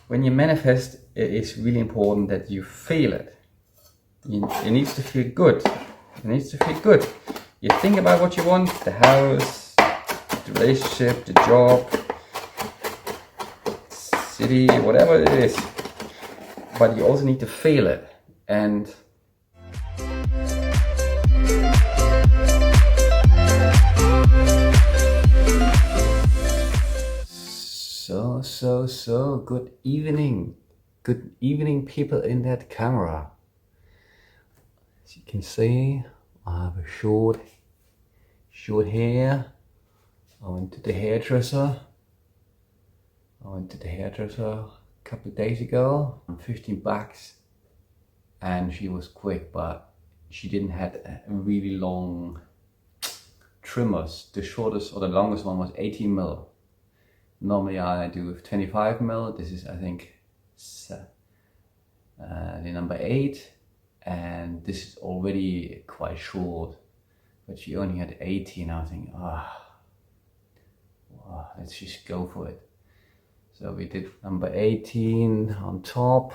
when you manifest, it is really important that you feel it. It needs to feel good. It needs to feel good. You think about what you want, the house, the relationship, the job, city, whatever it is. But you also need to feel it. And so good evening. Good evening, people in that camera. As you can see, I have a short hair. I went to the hairdresser a couple of days ago. $15, and she was quick, but she didn't have a really long trimmers. The shortest or the longest one was 18 mil. Normally I do 25 mil. This is, I think, the number 8, and this is already quite short, but she only had 18. I was thinking, let's just go for it. So we did number 18 on top,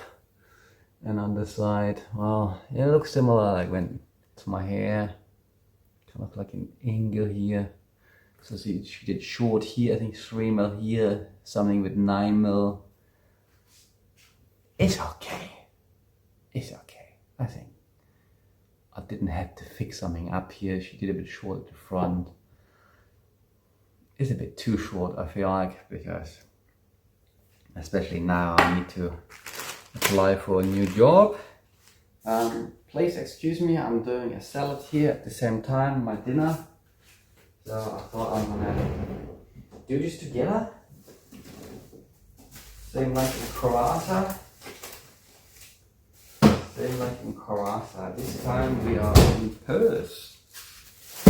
and on the side, well, it looks similar like when it's my hair, kind of like an angle here. So see, she did short here, I think 3 mil here, something with 9 mil. It's okay. It's okay, I think. I didn't have to fix something up here. She did a bit short at the front. It's a bit too short, I feel like, because especially now I need to apply for a new job. Please excuse me, I'm doing a salad here at the same time, my dinner. So I thought I'm gonna do this together. Same like in Croatia. This time we are in Perth.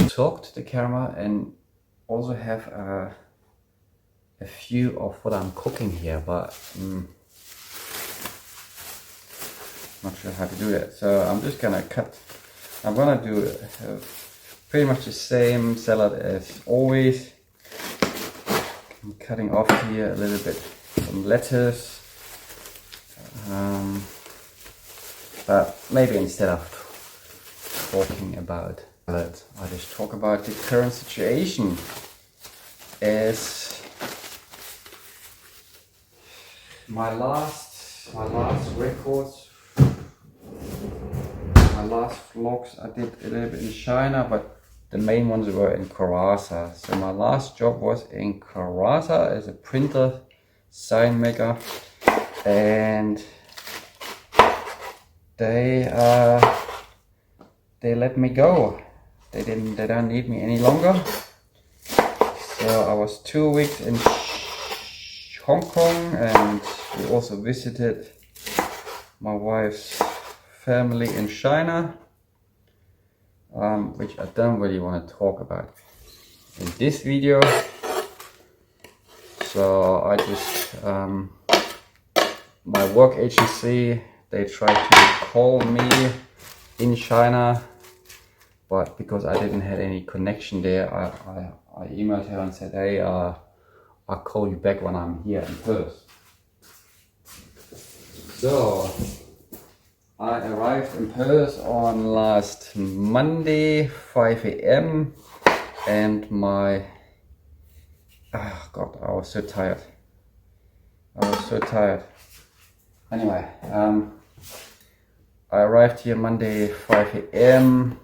Talk to the camera and also have a view of what I'm cooking here, but not sure how to do that. So I'm just gonna I'm gonna do pretty much the same salad as always. I'm cutting off here a little bit some lettuce, but maybe instead of talking about salad, I just talk about the current situation. As my last records, my last vlogs, I did a little bit in China, but the main ones were in Croatia. So my last job was in Croatia as a printer sign maker, and they let me go. They don't need me any longer. So I was 2 weeks in Hong Kong, and we also visited my wife's family in China, which I don't really want to talk about in this video. So I just, my work agency, they tried to call me in China, but because I didn't have any connection there, I emailed her and said, hey, I'll call you back when I'm here in Perth. So I arrived in Perth on last Monday, 5 AM, and God, I was so tired. Anyway, I arrived here Monday, 5 AM.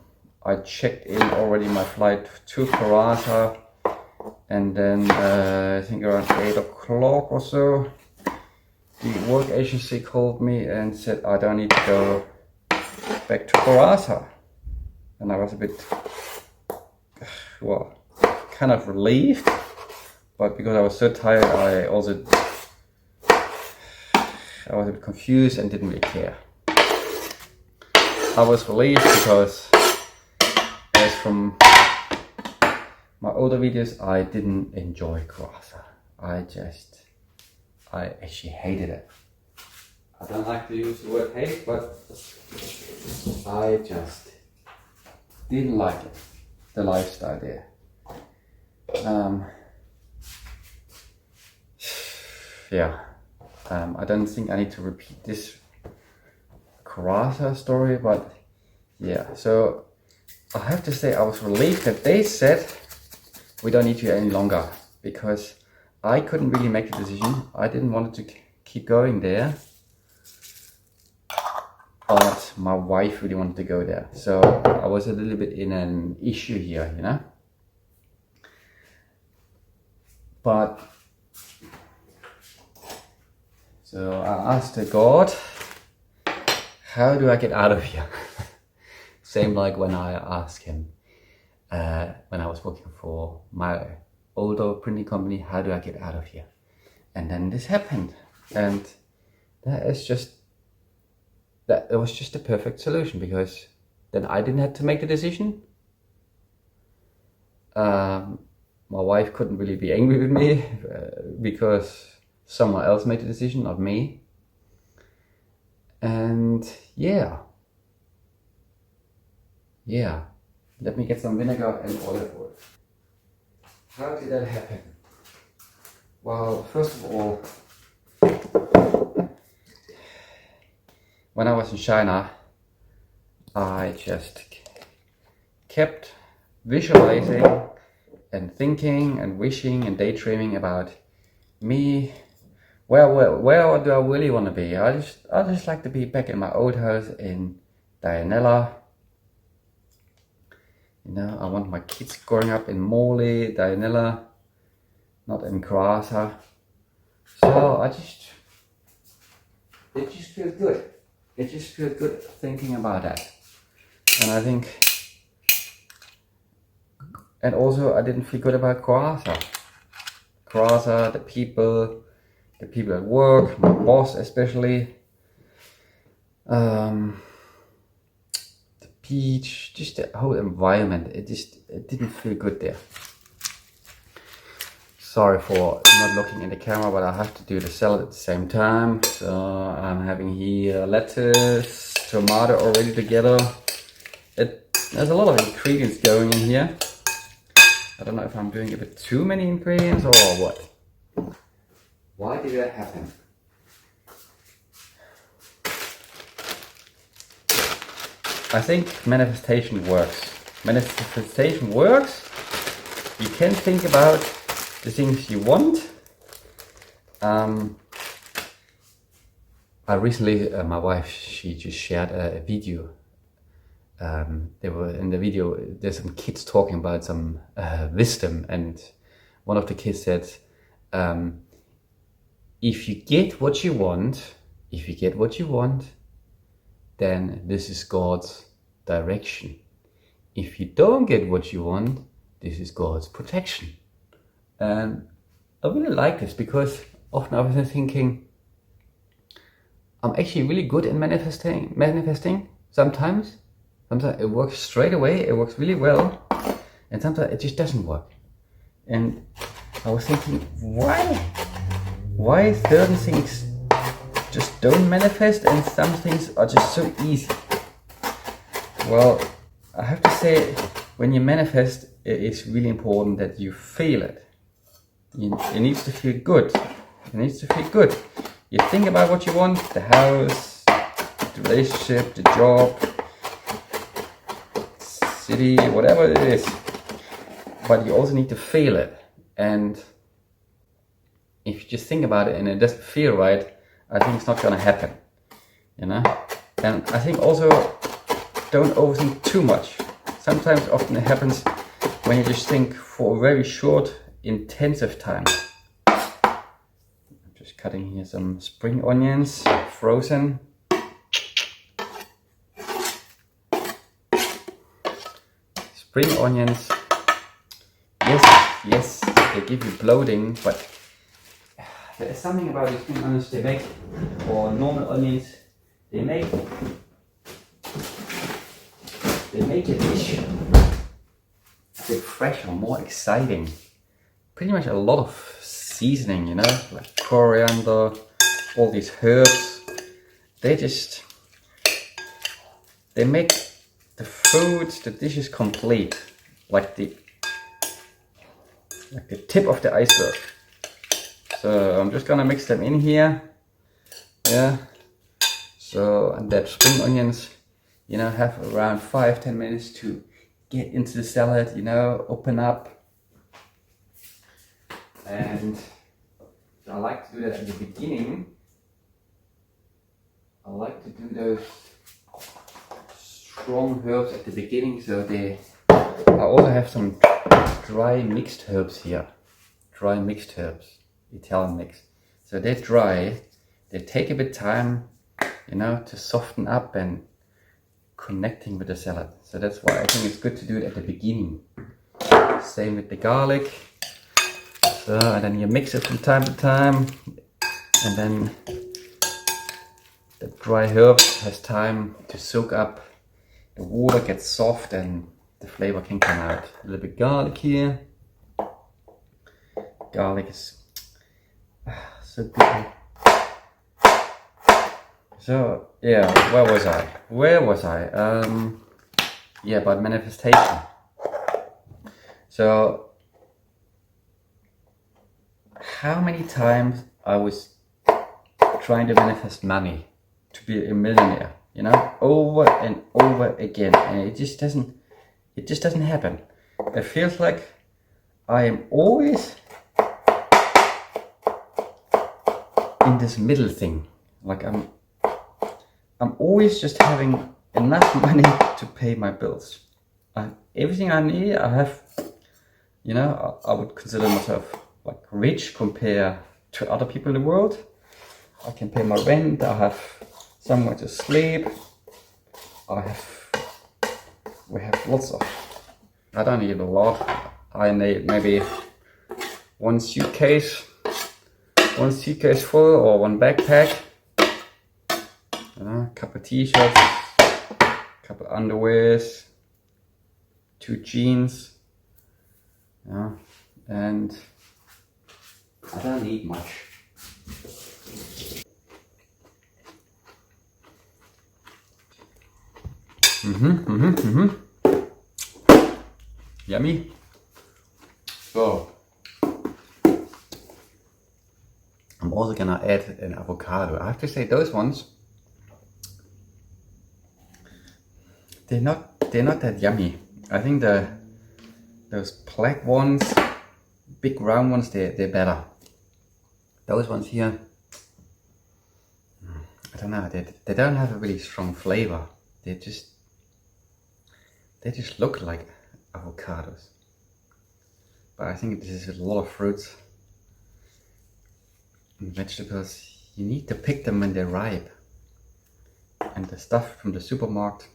I checked in already my flight to Croatia, and then I think around 8 o'clock or so, the work agency called me and said I don't need to go back to Croatia. And I was a bit, well, kind of relieved, but because I was so tired, I was a bit confused and didn't really care. I was relieved because, as from my older videos, I didn't enjoy Croatia. I actually hated it. I don't like to use the word hate, but I just didn't like it, the lifestyle there. Yeah, I don't think I need to repeat this Karasa story, but yeah, so I have to say I was relieved that they said we don't need you any longer, because I couldn't really make the decision. I didn't want to keep going there, but my wife really wanted to go there. So I was a little bit in an issue here, you know. But so I asked God, how do I get out of here? Same like when I asked him when I was working for my older printing company, how do I get out of here? And then this happened, and it was just the perfect solution, because then I didn't have to make the decision. My wife couldn't really be angry with me because someone else made the decision, not me. And yeah, let me get some vinegar and olive oil. How did that happen? Well, first of all, when I was in China, I just kept visualizing and thinking and wishing and daydreaming about me. Where do I really want to be? I just like to be back in my old house in Dianella. You know, I want my kids growing up in Morley, Dianella, not in Karasa. So it just feels good. It just feels good thinking about that. And I think, and also I didn't feel good about Karasa. Karasa, the people at work, my boss especially, the beach, just the whole environment. It didn't feel good there. Sorry for not looking in the camera, but I have to do the salad at the same time. So I'm having here lettuce, tomato already together. There's a lot of ingredients going in here. I don't know if I'm doing a bit too many ingredients or what. Why did that happen? I think manifestation works. Manifestation works. You can think about the things you want. I recently, my wife, she just shared a video. They were in the video, there's some kids talking about some wisdom, and one of the kids said, if you get what you want, then this is God's direction. If you don't get what you want, this is God's protection. And I really like this, because often I was thinking, I'm actually really good in manifesting sometimes. Sometimes it works straight away, it works really well, and sometimes it just doesn't work. And I was thinking, why certain things just don't manifest and some things are just so easy? Well, I have to say, when you manifest, it is really important that you feel it. It needs to feel good. You think about what you want, the house, the relationship, the job, city, whatever it is. But you also need to feel it. And if you just think about it and it doesn't feel right, I think it's not gonna happen, you know? And I think also, don't overthink too much. Sometimes often it happens when you just think for a very short, intensive time. I'm just cutting here some spring onions, frozen. Spring onions, yes, they give you bloating, but there is something about the spring onions they make, or normal onions, they make a dish a bit fresher, more exciting. Pretty much a lot of seasoning, you know, like coriander, all these herbs. They make the food, the dishes complete, like the tip of the iceberg. So I'm just gonna mix them in here. Yeah. So, and that spring onions, you know, have around 5-10 minutes to get into the salad, you know, open up. And I like to do that at the beginning. I like to do those strong herbs at the beginning, so I also have some dry mixed herbs here. Dry mixed herbs, Italian mix. So they're dry, they take a bit time, you know, to soften up and connecting with the salad. So that's why I think it's good to do it at the beginning. Same with the garlic. So, and then you mix it from time to time, and then the dry herb has time to soak up. The water gets soft and the flavor can come out. A little bit garlic here. Garlic is so good. So yeah, where was I? Yeah, about manifestation. So how many times I was trying to manifest money to be a millionaire, you know, over and over again, and it just doesn't happen. It feels like I am always in this middle thing. Like I'm always just having enough money to pay my bills. Everything I need, I have. You know, I would consider myself like rich compared to other people in the world. I can pay my rent, I have somewhere to sleep, we have lots of, I don't need a lot, I need maybe one suitcase full or one backpack, you know, a couple of t-shirts, a couple of underwears, 2 jeans, yeah, and I don't need much. Yummy. So I'm also gonna add an avocado. I have to say those ones, they're not that yummy. I think those black ones, big round ones, they're better. Those ones here, I don't know, they don't have a really strong flavor. They just look like avocados. But I think this is a lot of fruits and vegetables. You need to pick them when they're ripe. And the stuff from the supermarket,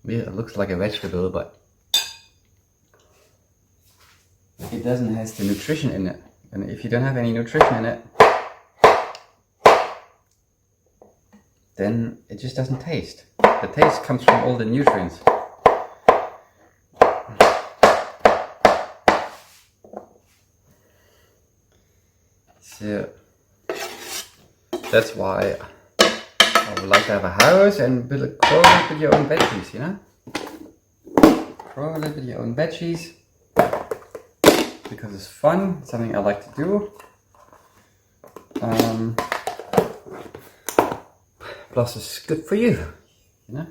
yeah, it looks like a vegetable, but it doesn't have the nutrition in it. And if you don't have any nutrition in it, then it just doesn't taste. The taste comes from all the nutrients. So that's why I would like to have a house and grow with your own veggies, you know? Grow a little bit your own veggies. Because it's fun, it's something I like to do. Plus it's good for you, you know?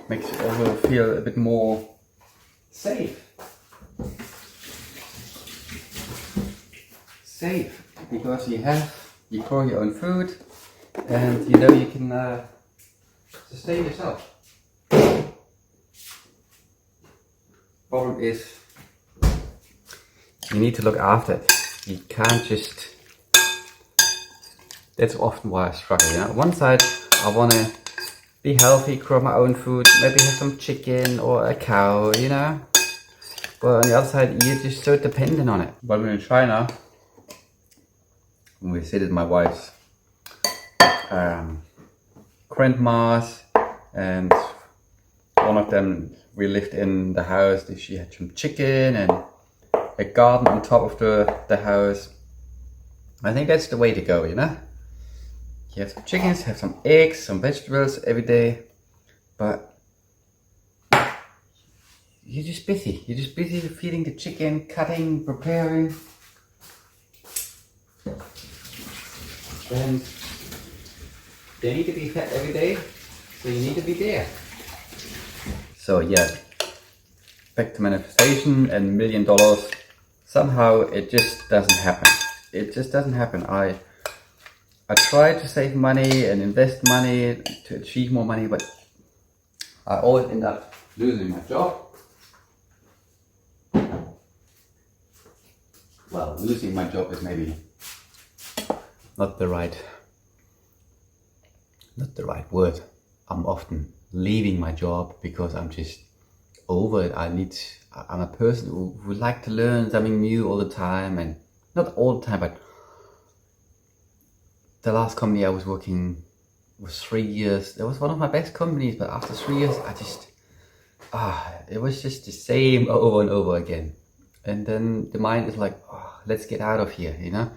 Makes you also feel a bit more safe. Safe, because you grow your own food and you know you can sustain yourself. Problem is, you need to look after it. You can't just, that's often why I struggle, you know. On one side, I want to be healthy, grow my own food, maybe have some chicken or a cow, you know. But on the other side, you're just so dependent on it. When we're in China, when we visited my wife's grandmas, and one of them, we lived in the house, she had some chicken and a garden on top of the house. I think that's the way to go, you know. You have some chickens, have some eggs, some vegetables every day, but you're just busy. You're just busy feeding the chicken, cutting, preparing. And they need to be fed every day, so you need to be there. So yeah, back to manifestation and $1 million. Somehow it just doesn't happen. It just doesn't happen. I try to save money and invest money to achieve more money, but I always end up losing my job. Well, losing my job is maybe not the right word. I'm often leaving my job because I'm just over it. I'm a person who would like to learn something new all the time, and not all the time, but the last company I was working was 3 years. It was one of my best companies, but after 3 years, it was just the same over and over again. And then the mind is like, oh, let's get out of here, you know?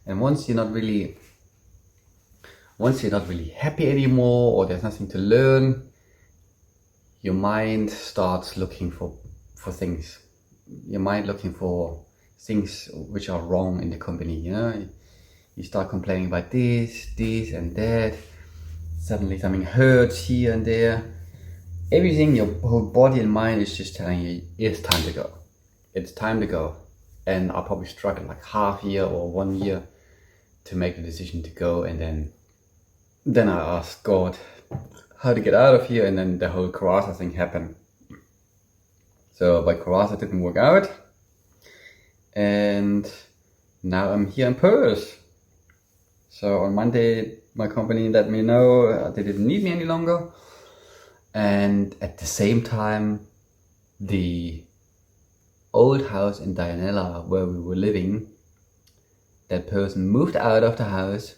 And once you're not really happy anymore, or there's nothing to learn, your mind starts looking for things. Your mind looking for things which are wrong in the company, you know? You start complaining about this and that. Suddenly something hurts here and there. Everything, your whole body and mind is just telling you, it's time to go. It's time to go. And I'll probably struggle like half year or 1 year to make the decision to go. And then I asked God how to get out of here. And then the whole Karasa thing happened. So, but Karasa didn't work out. And now I'm here in Perth. So on Monday, my company let me know they didn't need me any longer. And at the same time, the old house in Dianella where we were living, that person moved out of the house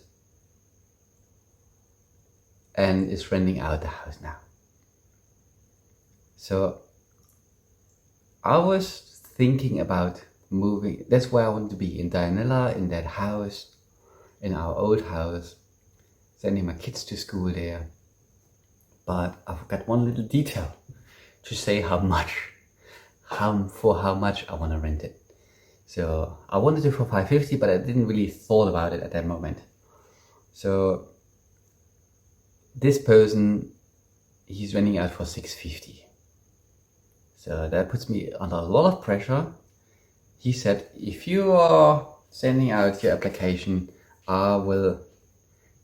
and is renting out the house now. So I was thinking about moving. That's where I want to be, in Dianella, in that house, in our old house, sending my kids to school there. But I forgot one little detail to say how much I want to rent it. So I wanted it for $550, but I didn't really thought about it at that moment. So this person, he's renting out for $650. So that puts me under a lot of pressure. He said, if you are sending out your application, I will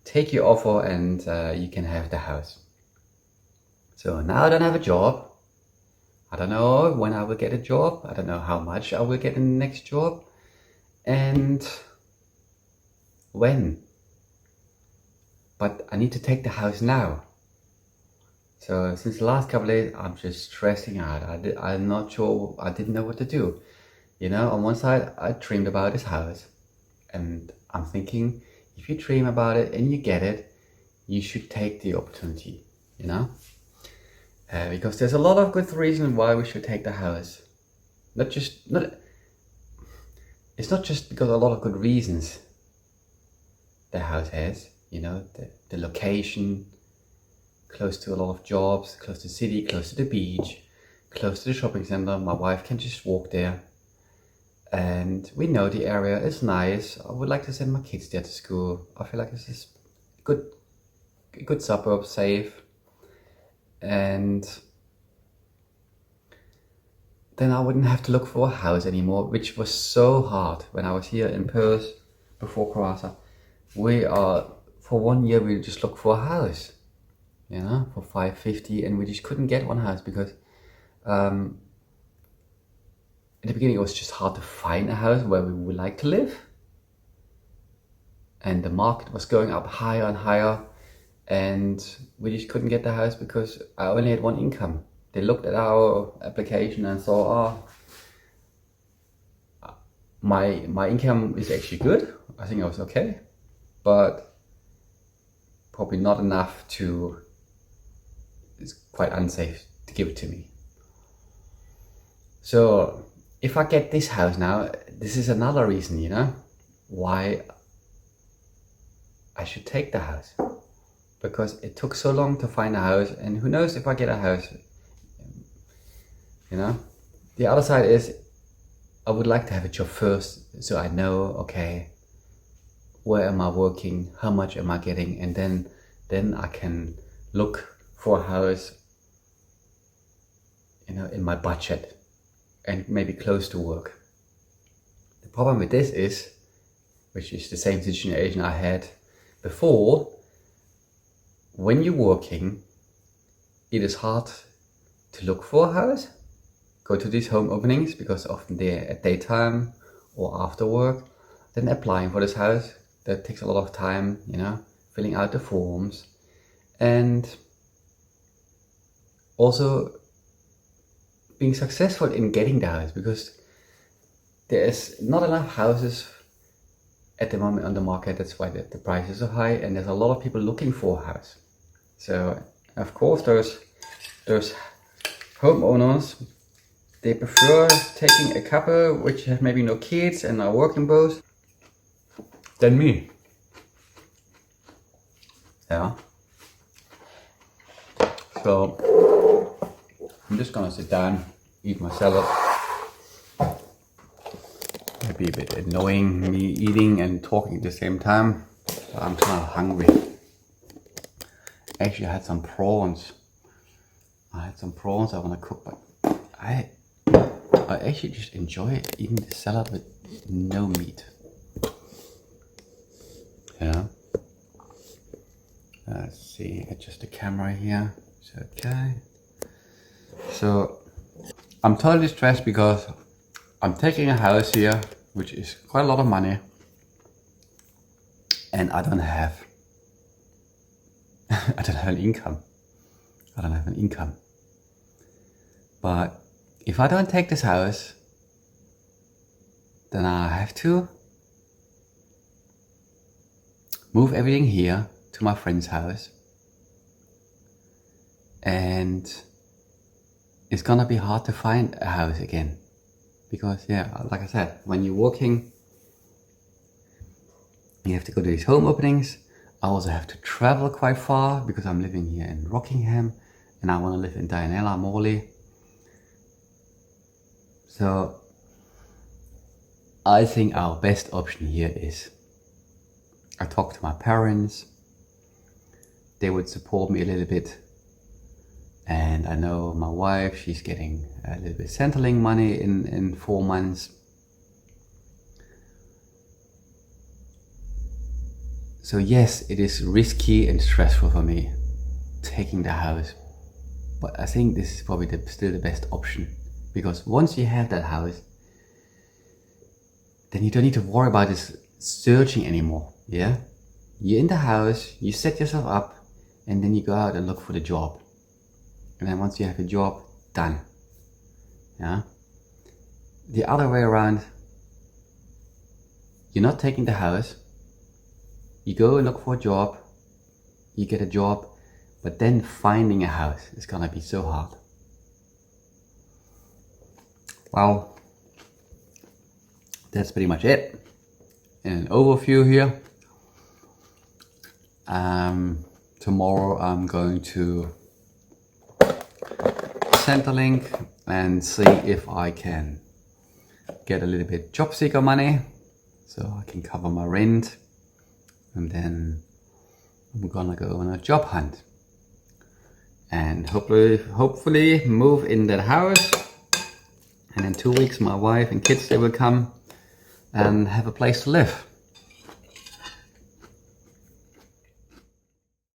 take your offer and you can have the house. So now I don't have a job. I don't know when I will get a job. I don't know how much I will get in the next job. And when. But I need to take the house now. So since the last couple of days, I'm just stressing out. I'm not sure, I didn't know what to do. You know, on one side, I dreamed about this house. And I'm thinking, if you dream about it and you get it, you should take the opportunity, you know? Because there's a lot of good reasons why we should take the house. It's not just because a lot of good reasons the house has, you know, the location, close to a lot of jobs, close to the city, close to the beach, close to the shopping center. My wife can just walk there. And we know the area is nice. I would like to send my kids there to school. I feel like this is a good suburb, safe. And then I wouldn't have to look for a house anymore, which was so hard when I was here in Perth before Karasa. For 1 year, we just looked for a house, you know, for $550, and we just couldn't get one house because in the beginning it was just hard to find a house where we would like to live. And the market was going up higher and higher, and we just couldn't get the house because I only had one income. They looked at our application and saw, my income is actually good. I think I was okay, but probably not enough to, it's quite unsafe to give it to me. So if I get this house now, this is another reason, you know, why I should take the house. Because it took so long to find a house, and who knows if I get a house, you know. The other side is, I would like to have a job first, so I know, okay, where am I working, how much am I getting, and then I can look for a house, you know, in my budget and maybe close to work. The problem with this is, which is the same situation I had before, when you're working, it is hard to look for a house, go to these home openings, because often they're at daytime or after work. Then applying for this house, that takes a lot of time, you know, filling out the forms, and also being successful in getting the house, because there is not enough houses at the moment on the market. That's why the prices are high, and there's a lot of people looking for a house. So of course those homeowners, they prefer taking a couple which have maybe no kids and are working both than me. Yeah. So I'm just gonna sit down, eat my salad. Maybe a bit annoying, me eating and talking at the same time, but I'm kind of hungry. Actually, I had some prawns. I want to cook, but I actually just enjoy eating the salad with no meat. Yeah. Let's see, adjust the camera here. Is that okay? So I'm totally stressed because I'm taking a house here, which is quite a lot of money, and I don't have an income. I don't have an income. But if I don't take this house, then I have to move everything here to my friend's house, and it's gonna be hard to find a house again, because yeah, like I said, when you're working, you have to go to these home openings. I also have to travel quite far because I'm living here in Rockingham and I want to live in Dianella, Morley. So I think our best option here is I talk to my parents. They would support me a little bit, and I know my wife, she's getting a little bit Centrelink money in 4 months. So yes, it is risky and stressful for me taking the house, but I think this is probably still the best option, because once you have that house, then you don't need to worry about this searching anymore. Yeah, you're in the house, you set yourself up, and then you go out and look for the job, and then once you have a job, done. Yeah. The other way around, you're not taking the house, you go and look for a job, you get a job, but then finding a house is gonna be so hard. Well, that's pretty much it. An overview here. Tomorrow I'm going to Centrelink and see if I can get a little bit job seeker money so I can cover my rent, and then I'm gonna go on a job hunt and hopefully move in that house, and in 2 weeks my wife and kids, they will come and have a place to live.